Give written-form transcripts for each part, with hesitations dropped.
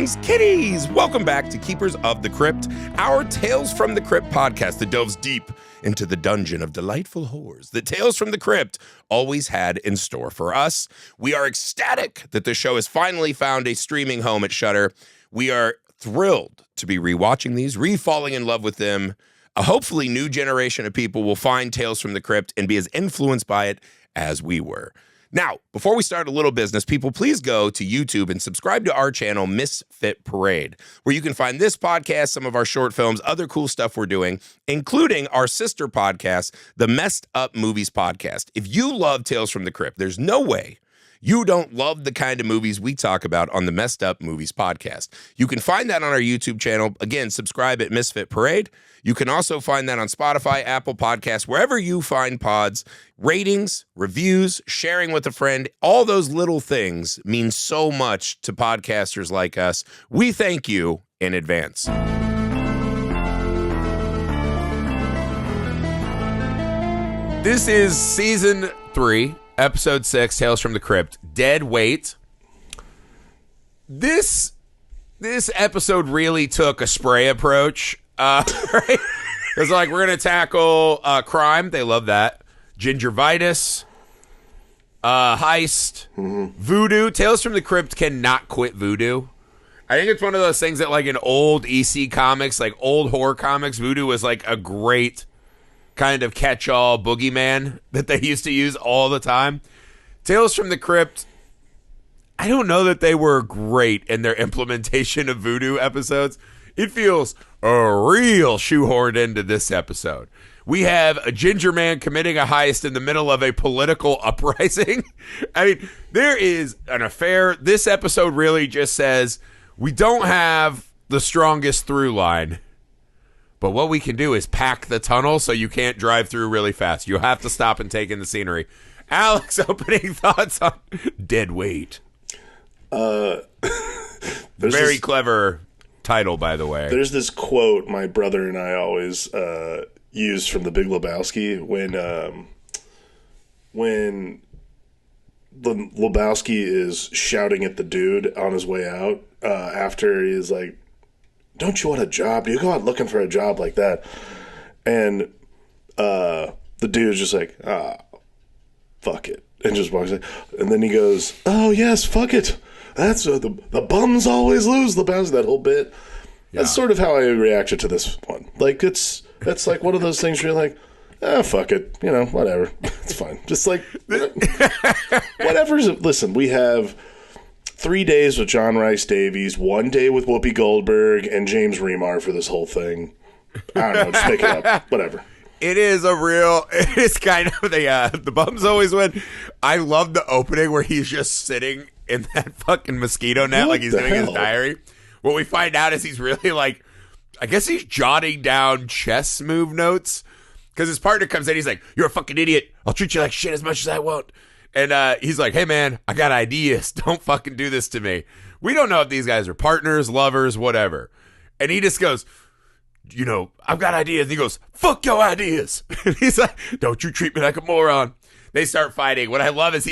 Greetings, kitties! Welcome back to Keepers of the Crypt, our Tales from the Crypt podcast that delves deep into the dungeon of delightful horrors that Tales from the Crypt always had in store for us. We are ecstatic that the show has finally found a streaming home at Shudder. We are thrilled to be rewatching these, re-falling in love with them. A hopefully new generation of people will find Tales from the Crypt and be as influenced by it as we were. Now, before we start a little business, people, please go to YouTube and subscribe to our channel, Misfit Parade, where you can find this podcast, some of our short films, other cool stuff we're doing, including our sister podcast, the Messed Up Movies Podcast. If you love Tales from the Crypt, there's no way you don't love the kind of movies we talk about on the Messed Up Movies Podcast. You can find that on our YouTube channel. Again, subscribe at Misfit Parade. You can also find that on Spotify, Apple Podcasts, wherever you find pods. Ratings, reviews, sharing with a friend, all those little things mean so much to podcasters like us. We thank you in advance. This is Season 3, Episode 6, Tales from the Crypt, Dead Weight. This episode really took a spray approach. Right? It's like, we're going to tackle crime. They love that. Gingivitis. Heist. Voodoo. Tales from the Crypt cannot quit voodoo. I think it's one of those things that, like, in old EC comics, like old horror comics, voodoo was like a great kind of catch-all boogeyman that they used to use all the time. Tales from the Crypt, I don't know that they were great in their implementation of voodoo episodes. It feels a real shoehorned into this episode. We have a ginger man committing a heist in the middle of a political uprising. I mean, there is an affair. This episode really just says, we don't have the strongest through line, but what we can do is pack the tunnel so you can't drive through really fast. You have to stop and take in the scenery. Alex, opening thoughts on Dead Weight. Very clever title, by the way. There's this quote my brother and I always use from The Big Lebowski when Lebowski is shouting at the dude on his way out after he's like, "Don't you want a job? Do you go out looking for a job like that?" And the dude's just like, fuck it, and just walks in. And then he goes, "Oh yes, fuck it. That's the bums always lose." Lebowski, that whole bit. Yeah. That's sort of how I reacted to this one. Like, it's like one of those things where you're like, fuck it, whatever, it's fine. Just like whatever's. Listen, we have 3 days with John Rhys-Davies, 1 day with Whoopi Goldberg and James Remar for this whole thing. I don't know, just make it up, whatever. It is kind of the bums always win. I love the opening where he's just sitting in that fucking mosquito net like he's doing his diary. What we find out is he's really like, I guess he's jotting down chess move notes because his partner comes in. He's like, "You're a fucking idiot. I'll treat you like shit as much as I want." And he's like, "Hey man, I got ideas. Don't fucking do this to me." We don't know if these guys are partners, lovers, whatever. And he just goes, "I've got ideas." And he goes, "Fuck your ideas." And he's like, "Don't you treat me like a moron." They start fighting. What I love is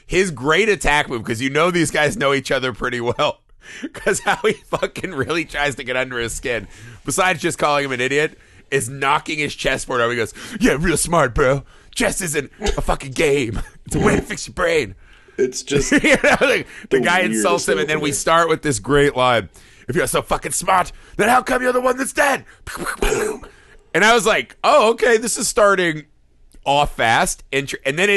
his great attack move, because these guys know each other pretty well. Because how he fucking really tries to get under his skin, besides just calling him an idiot, is knocking his chessboard over. He goes, "Yeah, real smart, bro. Chess isn't a fucking game. It's a way to fix your brain." It's just the guy insults him, and then we start with this great line: "If you're so fucking smart, then how come you're the one that's dead?" And I was like, "Oh, okay, this is starting off fast." And then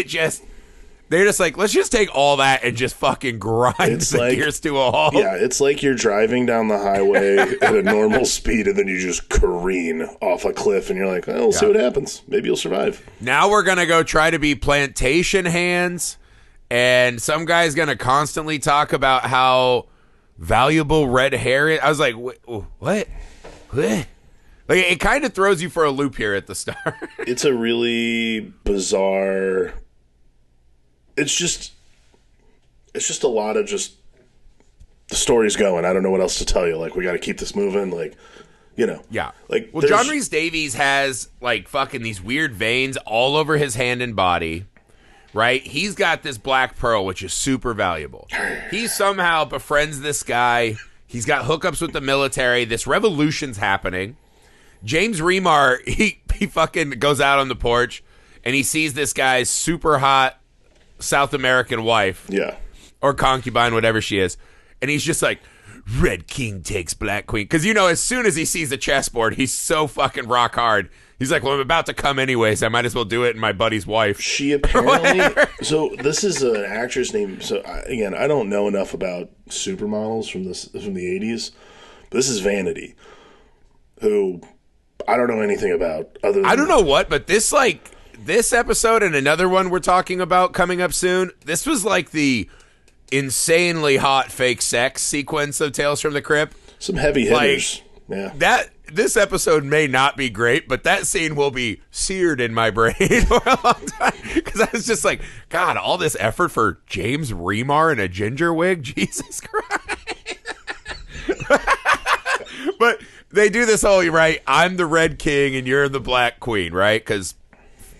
they're just like, let's just take all that and just fucking grind the gears to a halt. Yeah, it's like you're driving down the highway at a normal speed and then you just careen off a cliff and you're like, "Oh, we'll see what happens. Maybe you'll survive." Now we're going to go try to be plantation hands, and some guy's going to constantly talk about how valuable red hair is. I was like, what? Like, it kind of throws you for a loop here at the start. It's a really bizarre... It's just a lot of just the story's going. I don't know what else to tell you. Like, we got to keep this moving. Like, Yeah. Like, well, John Rhys-Davies has, like, fucking these weird veins all over his hand and body, right? He's got this black pearl, which is super valuable. He somehow befriends this guy. He's got hookups with the military. This revolution's happening. James Remar, he fucking goes out on the porch, and he sees this guy's super hot South American wife. Yeah. Or concubine, whatever she is. And he's just like, Red King takes Black Queen. Because, as soon as he sees the chessboard, he's so fucking rock hard. He's like, well, I'm about to come anyways. I might as well do it in my buddy's wife. She apparently... So this is an actress named... So, again, I don't know enough about supermodels from the 80s. But this is Vanity, who I don't know anything about. Other than... I don't know what, but this episode and another one we're talking about coming up soon, this was like the insanely hot fake sex sequence of Tales from the Crypt. Some heavy hitters. Yeah. This episode may not be great, but that scene will be seared in my brain for a long time. Because I was just like, God, all this effort for James Remar in a ginger wig? Jesus Christ. But they do this whole, right, I'm the Red King and you're the Black Queen, right? Because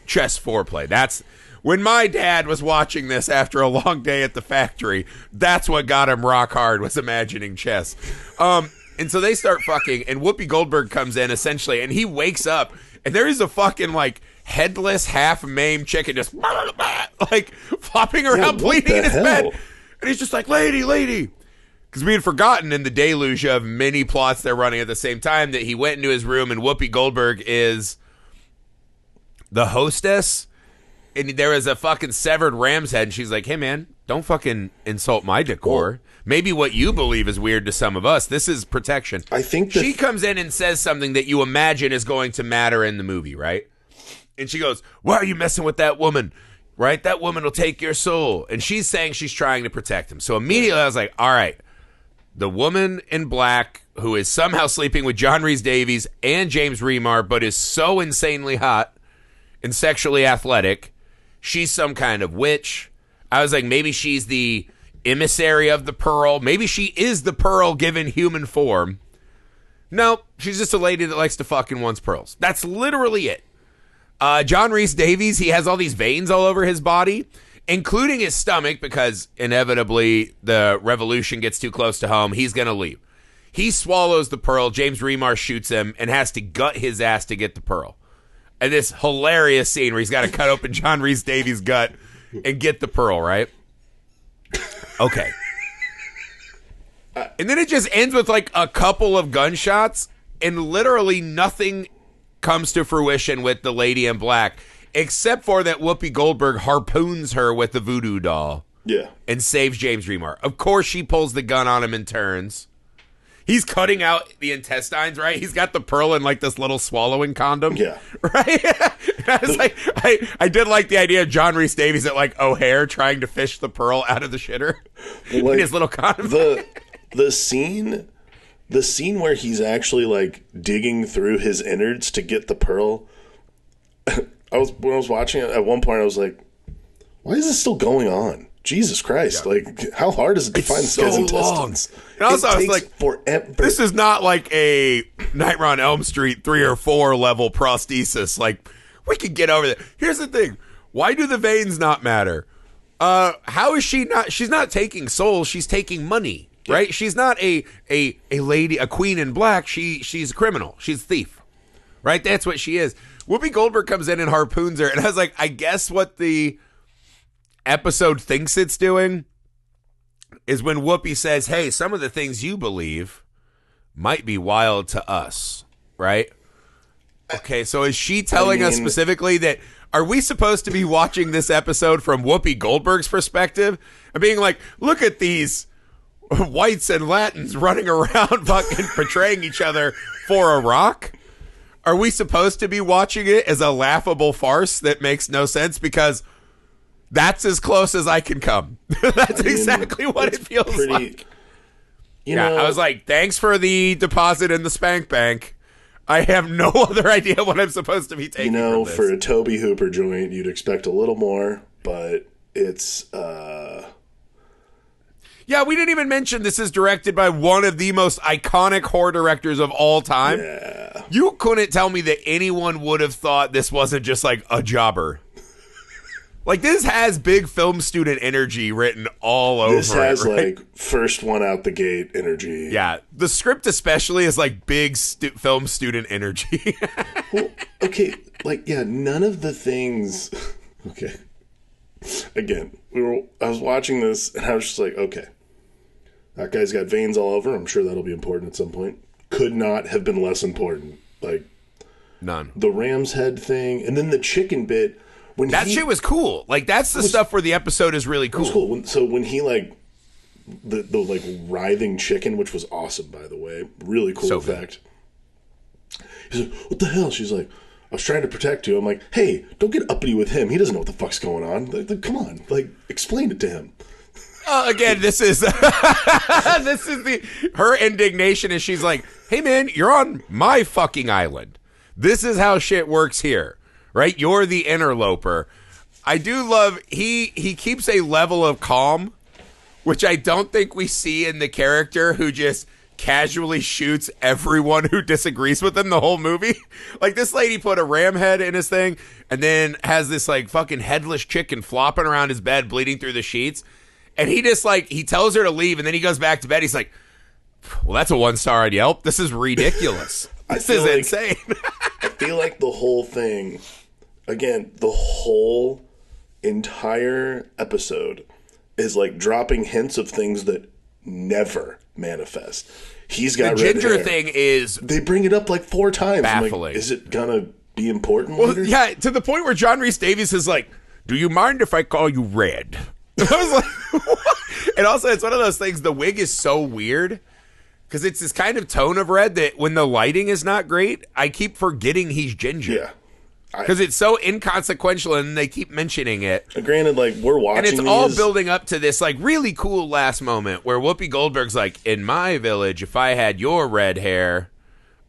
chess foreplay. That's... When my dad was watching this after a long day at the factory, that's what got him rock hard, was imagining chess. And so they start fucking, and Whoopi Goldberg comes in, essentially, and he wakes up, and there is a fucking, like, headless, half-maimed chicken just, like, flopping around, bleeding in his bed. And he's just like, lady. Because we had forgotten in the deluge of many plots they're running at the same time that he went into his room, and Whoopi Goldberg is the hostess. And there was a fucking severed ram's head, and she's like, hey, man, don't fucking insult my decor. Well, maybe what you believe is weird to some of us. This is protection. I think she comes in and says something that you imagine is going to matter in the movie, right? And she goes, why are you messing with that woman? Right? That woman will take your soul. And she's saying she's trying to protect him. So immediately I was like, all right, the woman in black who is somehow sleeping with John Rhys-Davies and James Remar, but is so insanely hot and sexually athletic, she's some kind of witch. I was like, maybe she's the emissary of the pearl. Maybe she is the pearl given human form. No, she's just a lady that likes to fuck and wants pearls. That's literally it. John Rhys-Davies, he has all these veins all over his body, including his stomach, because inevitably the revolution gets too close to home. He's going to leave. He swallows the pearl. James Remar shoots him and has to gut his ass to get the pearl. And this hilarious scene where he's got to cut open John Rhys-Davies' gut and get the pearl, right? Okay. And then it just ends with like a couple of gunshots, and literally nothing comes to fruition with the lady in black, except for that Whoopi Goldberg harpoons her with the voodoo doll. Yeah. And saves James Remar. Of course she pulls the gun on him and turns. He's cutting out the intestines, right? He's got the pearl in like this little swallowing condom. Yeah. Right? I was like, I did like the idea of John Rhys-Davies at like O'Hare trying to fish the pearl out of the shitter in his little condom. The scene where he's actually like digging through his innards to get the pearl. When I was watching it, at one point I was like, why is this still going on? Jesus Christ. Yeah. Like, how hard is it to find this guy's intestines? And also, I was like, forever. This is not like a Nightmare on Elm Street 3 or 4 level prosthesis. Like, we could get over that. Here's the thing. Why do the veins not matter? How is she not? She's not taking souls. She's taking money, right? Yeah. She's not a lady, a queen in black. She's a criminal. She's a thief, right? That's what she is. Whoopi Goldberg comes in and harpoons her. And I was like, I guess what the episode thinks it's doing is when Whoopi says, hey, some of the things you believe might be wild to us, right? Okay, so is she telling us specifically that, are we supposed to be watching this episode from Whoopi Goldberg's perspective and being like, look at these whites and Latins running around fucking portraying each other for a rock? Are we supposed to be watching it as a laughable farce that makes no sense? Because that's as close as I can come. That's exactly what it feels like. You know, I was like, thanks for the deposit in the spank bank. I have no other idea what I'm supposed to be taking. You know, for a Tobe Hooper joint, you'd expect a little more, but it's yeah, we didn't even mention this is directed by one of the most iconic horror directors of all time. Yeah. You couldn't tell me that anyone would have thought this wasn't just like a jobber. Like, this has big film student energy written all over it. This has, right? like, first one out the gate energy. Yeah. The script especially is, like, big film student energy. Well, okay, like, yeah, none of the things... Okay. Again, I was watching this, and I was just like, okay, that guy's got veins all over. I'm sure that'll be important at some point. Could not have been less important. Like, none. The ram's head thing, and then the chicken bit... That shit was cool. Like, that's the stuff where the episode is really cool. It was cool. So when he, like, the like, writhing chicken, which was awesome, by the way. Really cool effect. He's like, what the hell? She's like, I was trying to protect you. I'm like, hey, don't get uppity with him. He doesn't know what the fuck's going on. Like, come on. Like, explain it to him. Again, this is her indignation is she's like, hey, man, you're on my fucking island. This is how shit works here. Right? You're the interloper. I do love, he keeps a level of calm, which I don't think we see in the character who just casually shoots everyone who disagrees with him the whole movie. Like, this lady put a ram head in his thing and then has this, like, fucking headless chicken flopping around his bed, bleeding through the sheets. And he just, like, he tells her to leave and then he goes back to bed. He's like, well, that's a 1-star on Yelp. This is ridiculous. This is insane. I feel like the whole thing... Again, the whole entire episode is like dropping hints of things that never manifest. He's got the red ginger hair. Thing is they bring it up like 4 times. baffling. Like, is it gonna be important? Well, later? yeah, to the point where John Rhys-Davies is like, "Do you mind if I call you Red?" I was like, what? And also, it's one of those things. The wig is so weird because it's this kind of tone of red that when the lighting is not great, I keep forgetting he's ginger. Yeah. Because it's so inconsequential and they keep mentioning it. Granted, like, we're watching and it's all building up to this, like, really cool last moment where Whoopi Goldberg's like, in my village, if I had your red hair,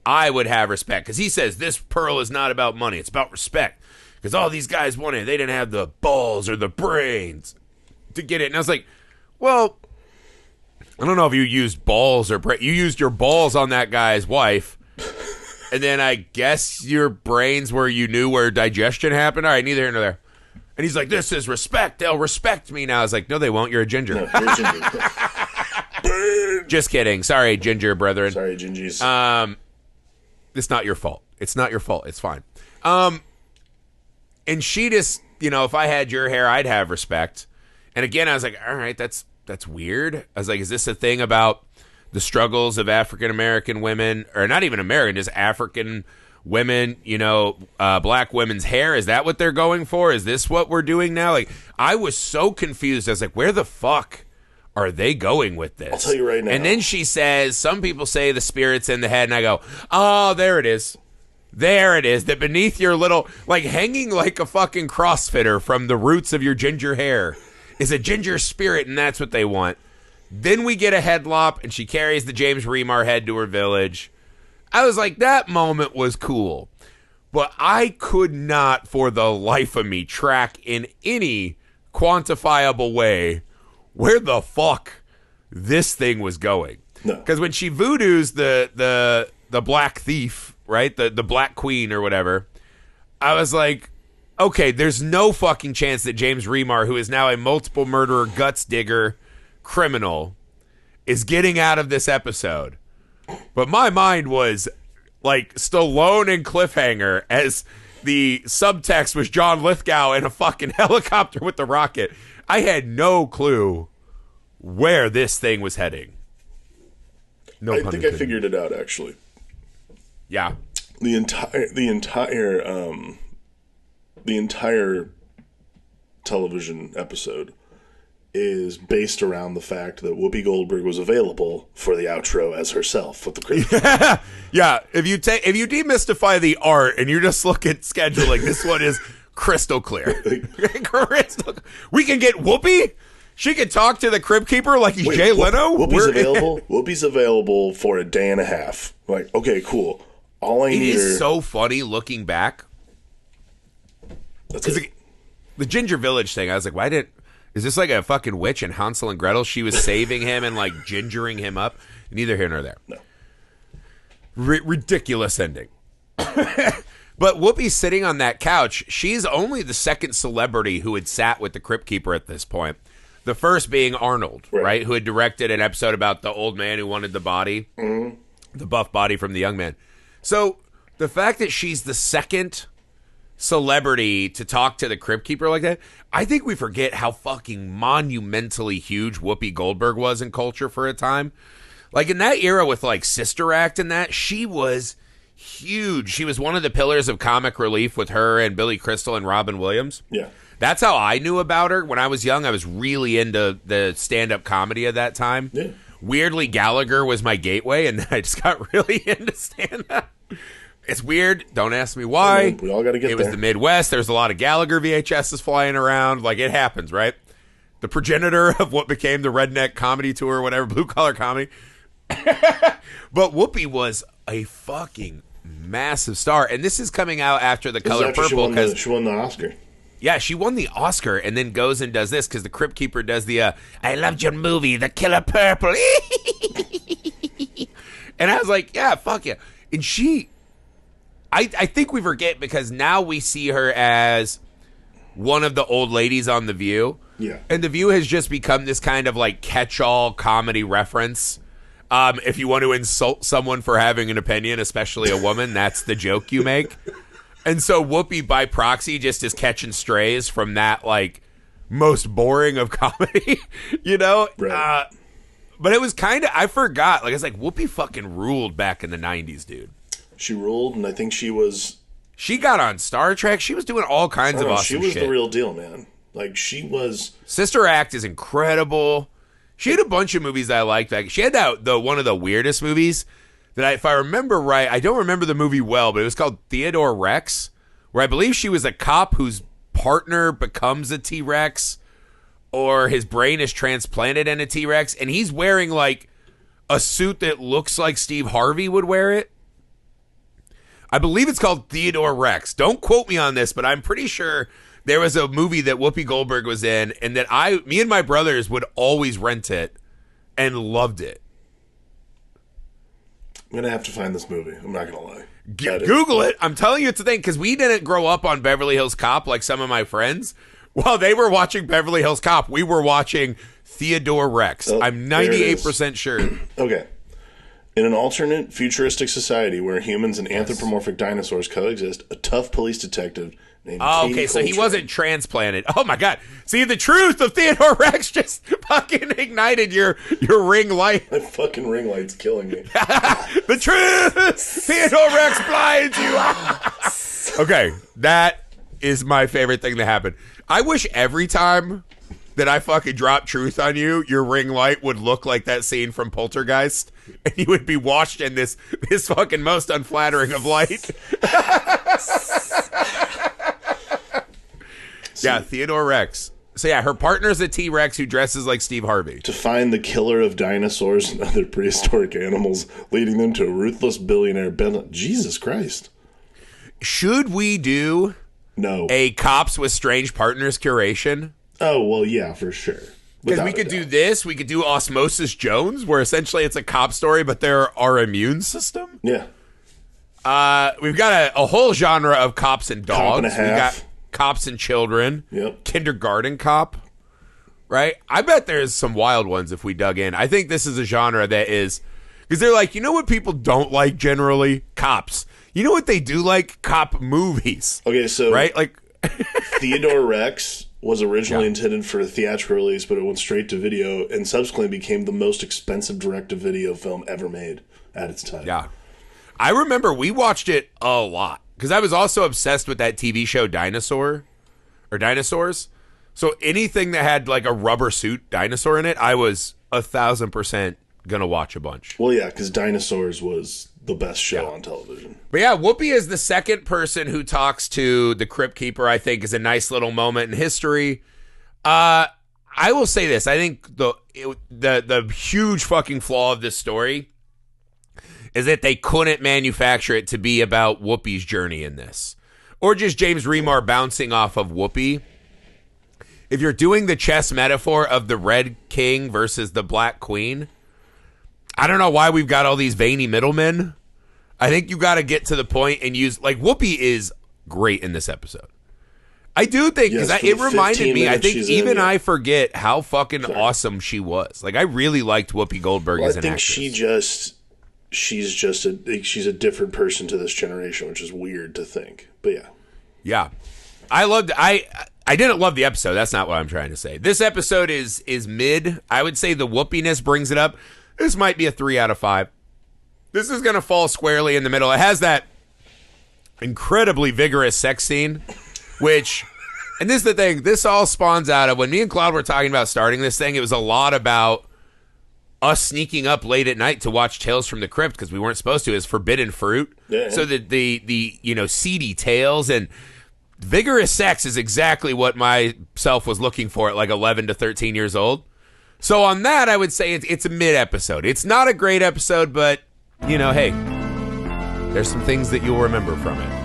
I would have respect. Because he says, this pearl is not about money. It's about respect. Because all these guys wanted, they didn't have the balls or the brains to get it. And I was like, well, I don't know if you used balls or you used your balls on that guy's wife. And then I guess your brains where you knew where digestion happened. All right, neither here nor there. And he's like, this is respect. They'll respect me now. I was like, no, they won't. You're a ginger. No, you're a ginger. Just kidding. Sorry, ginger brethren. Sorry, gingies. It's not your fault. It's not your fault. It's fine. And she just, if I had your hair, I'd have respect. And again, I was like, all right, that's weird. I was like, is this a thing about the struggles of African-American women, or not even American, just African women, black women's hair? Is that what they're going for? Is this what we're doing now? Like, I was so confused. I was like, where the fuck are they going with this? I'll tell you right now. And then she says, some people say the spirit's in the head, and I go, oh, there it is. There it is. That beneath your little, like, hanging like a fucking CrossFitter from the roots of your ginger hair is a ginger spirit, and that's what they want. Then we get a head lop, and she carries the James Remar head to her village. I was like, that moment was cool. But I could not, for the life of me, track in any quantifiable way where the fuck this thing was going. No. Because when she voodoos the black thief, right, the black queen or whatever, I was like, okay, there's no fucking chance that James Remar, who is now a multiple murderer, guts digger, criminal, is getting out of this episode. But my mind was like Stallone and Cliffhanger as the subtext was John Lithgow in a fucking helicopter with the rocket. I had no clue where this thing was heading. I think I figured it out, actually. Yeah. The entire television episode is based around the fact that Whoopi Goldberg was available for the outro as herself with the crypt. Yeah, if you demystify the art and you just look at scheduling, this one is crystal clear. We can get Whoopi. She can talk to the Crypt Keeper like he's Jay Leno. Whoopi's available. Whoopi's available for a day and a half. Like, okay, cool. All I need is so funny looking back. That's it. The Ginger Village thing, I was like, is this like a fucking witch and Hansel and Gretel? She was saving him and like gingering him up. Neither here nor there. No. Ridiculous ending. But Whoopi's sitting on that couch. She's only the second celebrity who had sat with the Crypt Keeper at this point. The first being Arnold, right? Who had directed an episode about the old man who wanted the body, the buff body from the young man. So the fact that she's the second celebrity to talk to the Crypt Keeper like that, I think we forget how fucking monumentally huge Whoopi Goldberg was in culture for a time. Like in that era with like Sister Act and that, she was huge. She was one of the pillars of comic relief with her and Billy Crystal and Robin Williams. Yeah. That's how I knew about her. When I was young, I was really into the stand-up comedy of that time. Yeah. Weirdly, Gallagher was my gateway, and I just got really into stand-up. It's weird. Don't ask me why. We all got to get there. It was the Midwest. There's a lot of Gallagher VHSs flying around. Like, it happens, right? The progenitor of what became the redneck comedy tour or whatever, blue-collar comedy. But Whoopi was a fucking massive star, and this is coming out after The Color Purple because she won the Oscar. Yeah, she won the Oscar and then goes and does this because the Crypt Keeper does the I loved your movie, The Color Purple. And I was like, yeah, fuck yeah. And I think we forget because now we see her as one of the old ladies on The View. Yeah. And The View has just become this kind of like catch-all comedy reference. If you want to insult someone for having an opinion, especially a woman, that's the joke you make. And so Whoopi, by proxy, just is catching strays from that, like, most boring of comedy, you know? Right. But it was kind of, I forgot. Like, it's like, Whoopi fucking ruled back in the 90s, dude. She ruled, and I think she was... She got on Star Trek. She was doing all kinds of awesome shit. She was the real deal, man. Like, she was... Sister Act is incredible. She had a bunch of movies that I liked. Like, she had that one of the weirdest movies that if I remember right, I don't remember the movie well, but it was called Theodore Rex, where I believe she was a cop whose partner becomes a T-Rex or his brain is transplanted in a T-Rex, and he's wearing like a suit that looks like Steve Harvey would wear it. I believe it's called Theodore Rex. Don't quote me on this, but I'm pretty sure there was a movie that Whoopi Goldberg was in and that me and my brothers would always rent it and loved it. I'm going to have to find this movie. I'm not going to lie. Google it. I'm telling you it's a thing because we didn't grow up on Beverly Hills Cop like some of my friends. While they were watching Beverly Hills Cop, we were watching Theodore Rex. Oh, I'm 98% sure. Okay. In an alternate futuristic society where humans and anthropomorphic dinosaurs coexist, a tough police detective named okay, so he wasn't transplanted. Oh my God. See, the truth of Theodore Rex just fucking ignited your ring light. My fucking ring light's killing me. The truth! Theodore Rex blinds you! Okay, that is my favorite thing to happen. I wish every time that I fucking drop truth on you, your ring light would look like that scene from Poltergeist, and you would be washed in this fucking most unflattering of light. Yeah, Theodore Rex. So yeah, her partner's a T-Rex who dresses like Steve Harvey. To find the killer of dinosaurs and other prehistoric animals, leading them to a ruthless billionaire bent. Jesus Christ. Should we do a Cops with Strange Partners curation? Oh, well, yeah, for sure. Because we could do this. We could do Osmosis Jones, where essentially it's a cop story, but they're our immune system. Yeah. We've got a whole genre of cops and dogs. Cop and a half. We got cops and children. Yep. Kindergarten cop. Right? I bet there's some wild ones if we dug in. I think this is a genre that is... Because they're like, you know what people don't like generally? Cops. You know what they do like? Cop movies. Okay, so... Right? Like... Theodore Rex was originally intended for a theatrical release, but it went straight to video and subsequently became the most expensive direct-to-video film ever made at its time. Yeah. I remember we watched it a lot because I was also obsessed with that TV show Dinosaurs. So anything that had like a rubber suit dinosaur in it, I was 1,000% going to watch a bunch. Well, yeah, because Dinosaurs was the best show on television. But yeah, Whoopi is the second person who talks to the Crypt Keeper, I think, is a nice little moment in history. I will say this. I think the huge fucking flaw of this story is that they couldn't manufacture it to be about Whoopi's journey in this. Or just James Remar bouncing off of Whoopi. If you're doing the chess metaphor of the Red King versus the Black Queen, I don't know why we've got all these veiny middlemen. I think you got to get to the point and use, like, Whoopi is great in this episode. I do think, because it reminded me, I think even I forget how fucking awesome she was. Like, I really liked Whoopi Goldberg as an actress. I think she's a different person to this generation, which is weird to think. But yeah. Yeah. I didn't love the episode. That's not what I'm trying to say. This episode is mid. I would say the whoopiness brings it up. This might be a 3 out of 5. This is going to fall squarely in the middle. It has that incredibly vigorous sex scene, which, and this is the thing, this all spawns out of when me and Cloud were talking about starting this thing. It was a lot about us sneaking up late at night to watch Tales from the Crypt because we weren't supposed to, as forbidden fruit. Yeah. So the seedy tales and vigorous sex is exactly what myself was looking for at like 11 to 13 years old. So on that, I would say it's a mid episode. It's not a great episode, but hey, there's some things that you'll remember from it.